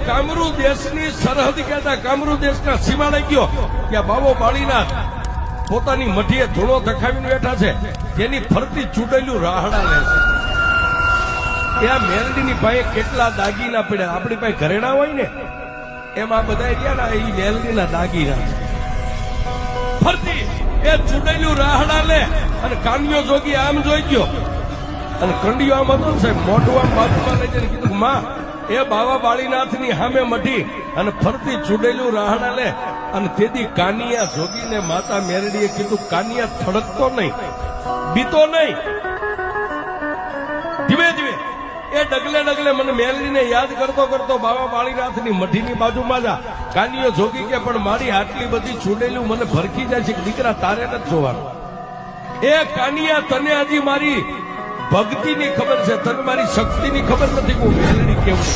કામરૂ દેશની સરહદ કહેતા કામરૂ દેશના સીમાડે ગયો ત્યાં બાબો બાળીનાથ પોતાની મઠીએ ધૂળો ધખાવીને બેઠા છે તેની ફરતી ચૂડેલું રાહડા લે છે એ મેલડીની પાસે કેટલા દાગીના પડ્યા આપણી પાસે ઘરેણા હોય ને એમાં બધા રહ્યા ને એ મેલડીના દાગીના ફરતી એ ચૂડેલું રાહડા લે અને કાન્યો જોગી આમ જોઈ ગયો અને કંડિયો આમ હતો ને સાહેબ મોઢું આમ બાજુમાં લઈ જઈને કીધું માં એ બાબા બાળીનાથની સામે મઢી અને ફરતી ચૂડેલું રાહડા લે અને તેથી કાનિયા જોગીને માતા મેરડીએ કીધું કાનિયા થડકતો નહીં બીતો નહીં ધીમે ધીમે એ ડગલે ડગલે મને મેરડીને યાદ કરતો કરતો બાબા બાળીનાથની મઢીની બાજુમાં જા કાનિયો જોગી કે પણ મારી આટલી બધી ચૂડેલું મને ભરખી જાય છે કે દીકરા તારે નથી જોવાનું એ કાનિયા તને હજી મારી ભક્તિની ખબર છે તને મારી શક્તિની ખબર નથી કે હું મેલડી કેવું